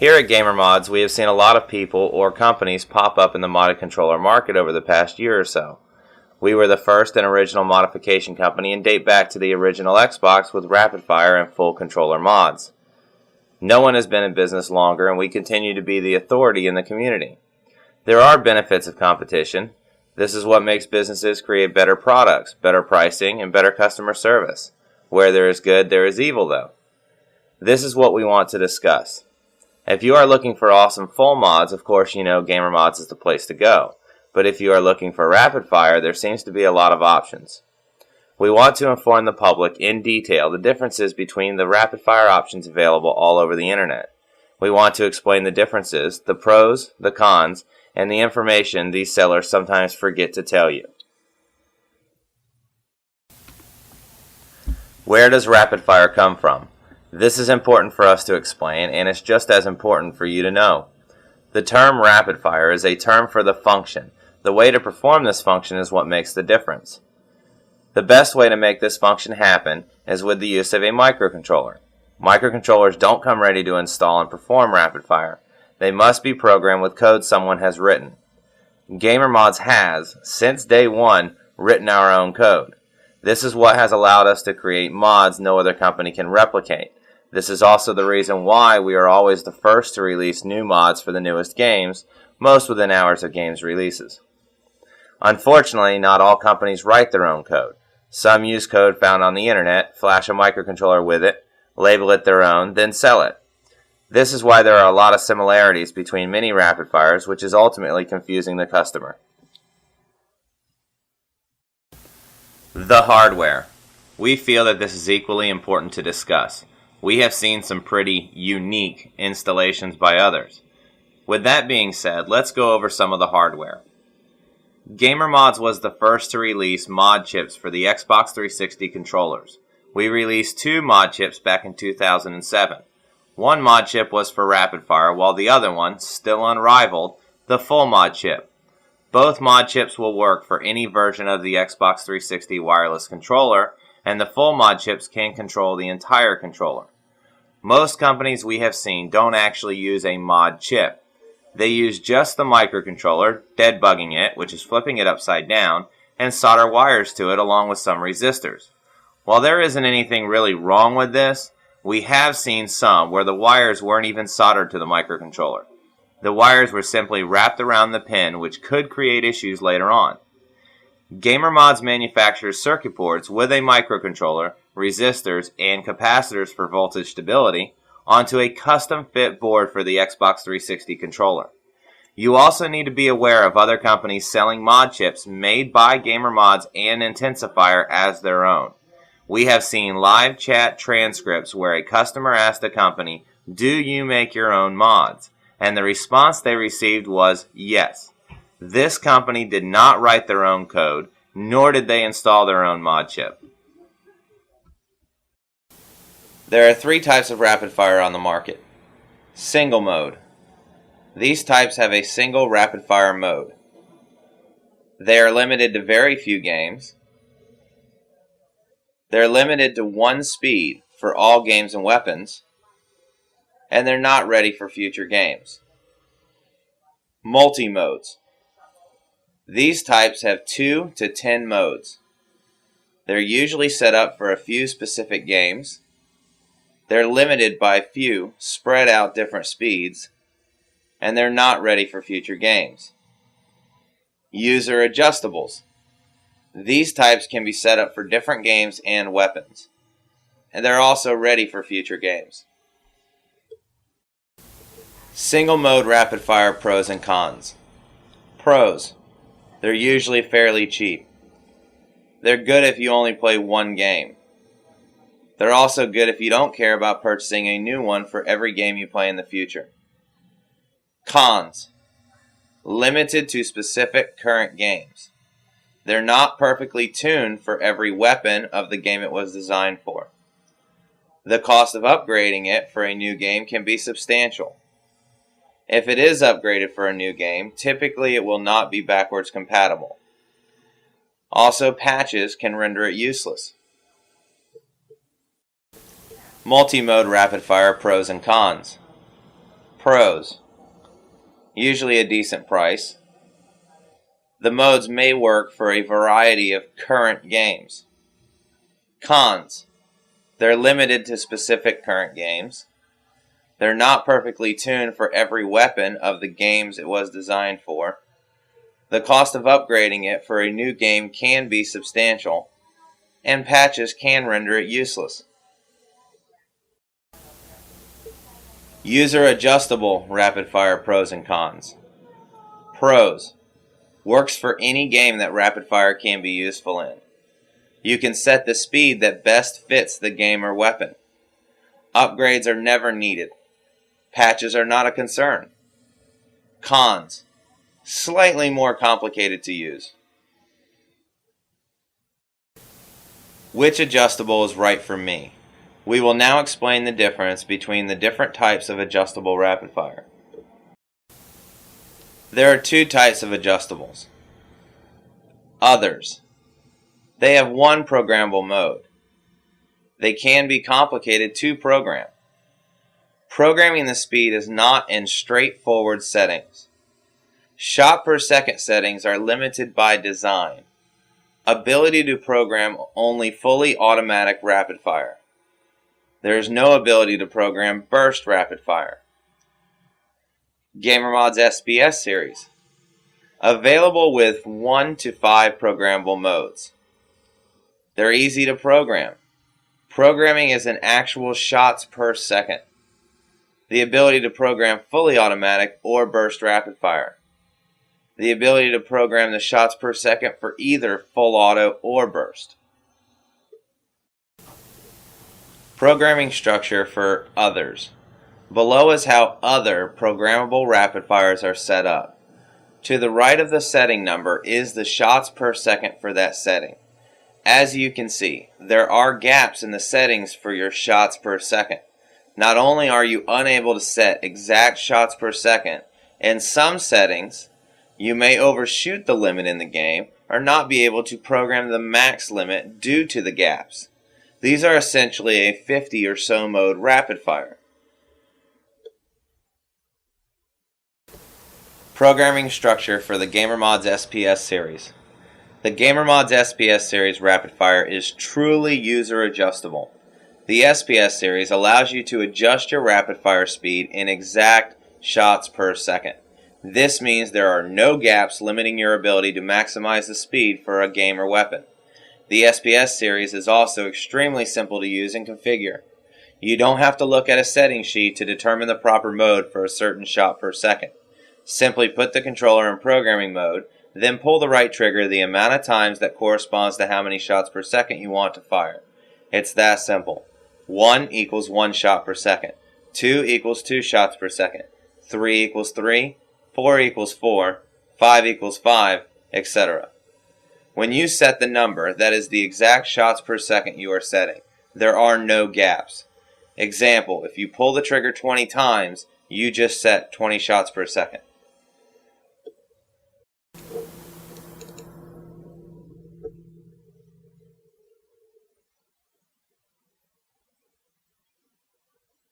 Here at GamerModz, we have seen a lot of people or companies pop up in the modded controller market over the past year or so. We were the first and original modification company and date back to the original Xbox with rapid fire and full controller mods. No one has been in business longer, and we continue to be the authority in the community. There are benefits of competition. This is what makes businesses create better products, better pricing, and better customer service. Where there is good, there is evil, though. This is what we want to discuss. If you are looking for awesome full mods, of course you know GamerModz is the place to go. But if you are looking for rapid fire, there seems to be a lot of options. We want to inform the public in detail the differences between the rapid fire options available all over the internet. We want to explain the differences, the pros, the cons, and the information these sellers sometimes forget to tell you. Where does rapid fire come from? This is important for us to explain, and it's just as important for you to know. The term rapid fire is a term for the function. The way to perform this function is what makes the difference. The best way to make this function happen is with the use of a microcontroller. Microcontrollers don't come ready to install and perform rapid fire. They must be programmed with code someone has written. GamerModz has, since day one, written our own code. This is what has allowed us to create mods no other company can replicate. This is also the reason why we are always the first to release new mods for the newest games, most within hours of games releases. Unfortunately, not all companies write their own code. Some use code found on the internet, flash a microcontroller with it, label it their own, then sell it. This is why there are a lot of similarities between many rapid fires, which is ultimately confusing the customer. The hardware. We feel that this is equally important to discuss. We have seen some pretty unique installations by others. With that being said, let's go over some of the hardware. GamerModz was the first to release mod chips for the Xbox 360 controllers. We released 2 mod chips back in 2007. One mod chip was for rapid fire, while the other one, still unrivaled, the full mod chip. Both mod chips will work for any version of the Xbox 360 wireless controller, and the full mod chips can control the entire controller. Most companies we have seen don't actually use a mod chip. They use just the microcontroller, deadbugging it, which is flipping it upside down, and solder wires to it along with some resistors. While there isn't anything really wrong with this, we have seen some where the wires weren't even soldered to the microcontroller. The wires were simply wrapped around the pin, which could create issues later on. GamerModz manufactures circuit boards with a microcontroller, resistors, and capacitors for voltage stability onto a custom-fit board for the Xbox 360 controller. You also need to be aware of other companies selling mod chips made by GamerModz and Intensifier as their own. We have seen live chat transcripts where a customer asked a company, "Do you make your own mods?" And the response they received was yes. This company did not write their own code, nor did they install their own mod chip. There are 3 types of rapid fire on the market. Single mode. These types have a single rapid fire mode. They are limited to very few games. They're limited to 1 speed for all games and weapons. And they're not ready for future games. Multi-modes. These types have 2 to 10 modes. They're usually set up for a few specific games. They're limited by few, spread out different speeds, and they're not ready for future games. User adjustables. These types can be set up for different games and weapons, and they're also ready for future games. Single mode rapid fire pros and cons. Pros. They're usually fairly cheap. They're good if you only play 1 game. They're also good if you don't care about purchasing a new one for every game you play in the future. Cons. Limited to specific current games. They're not perfectly tuned for every weapon of the game it was designed for. The cost of upgrading it for a new game can be substantial. If it is upgraded for a new game, typically it will not be backwards compatible. Also, patches can render it useless. Multi-mode rapid fire pros and cons. Pros: usually a decent price. The modes may work for a variety of current games. Cons: they're limited to specific current games. They're not perfectly tuned for every weapon of the games it was designed for. The cost of upgrading it for a new game can be substantial, and patches can render it useless. User adjustable rapid fire pros and cons. Pros: works for any game that rapid fire can be useful in. You can set the speed that best fits the game or weapon. Upgrades are never needed. Patches are not a concern. Cons: slightly more complicated to use. Which adjustable is right for me? We will now explain the difference between the different types of adjustable rapid fire. There are two types of adjustables. Others. They have one programmable mode. They can be complicated to program. Programming the speed is not in straightforward settings. Shot per second settings are limited by design. Ability to program only fully automatic rapid fire. There is no ability to program burst rapid fire. GamerModz SPS series. Available with 1 to 5 programmable modes. They're easy to program. Programming is in actual shots per second. The ability to program fully automatic or burst rapid fire. The ability to program the shots per second for either full auto or burst. Programming structure for others. Below is how other programmable rapid fires are set up. To the right of the setting number is the shots per second for that setting. As you can see, there are gaps in the settings for your shots per second. Not only are you unable to set exact shots per second, in some settings, you may overshoot the limit in the game or not be able to program the max limit due to the gaps. These are essentially a 50 or so mode rapid fire. Programming structure for the GamerModz SPS series. The GamerModz SPS series rapid fire is truly user adjustable. The SPS series allows you to adjust your rapid fire speed in exact shots per second. This means there are no gaps limiting your ability to maximize the speed for a game or weapon. The SPS series is also extremely simple to use and configure. You don't have to look at a setting sheet to determine the proper mode for a certain shot per second. Simply put the controller in programming mode, then pull the right trigger the amount of times that corresponds to how many shots per second you want to fire. It's that simple. 1 equals 1 shot per second. 2 equals 2 shots per second. 3 equals 3. 4 equals 4. 5 equals 5, etc. When you set the number, that is the exact shots per second you are setting. There are no gaps. Example, if you pull the trigger 20 times, you just set 20 shots per second.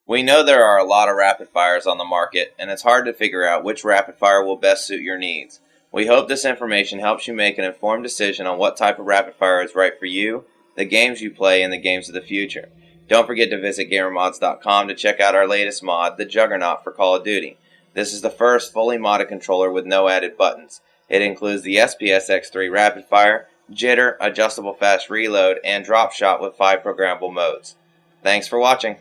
We know there are a lot of rapid fires on the market, and it's hard to figure out which rapid fire will best suit your needs. We hope this information helps you make an informed decision on what type of rapid fire is right for you, the games you play, and the games of the future. Don't forget to visit GamerModz.com to check out our latest mod, the Juggernaut for Call of Duty. This is the first fully modded controller with no added buttons. It includes the SPS X3 rapid fire, jitter, adjustable fast reload, and drop shot with 5 programmable modes. Thanks for watching.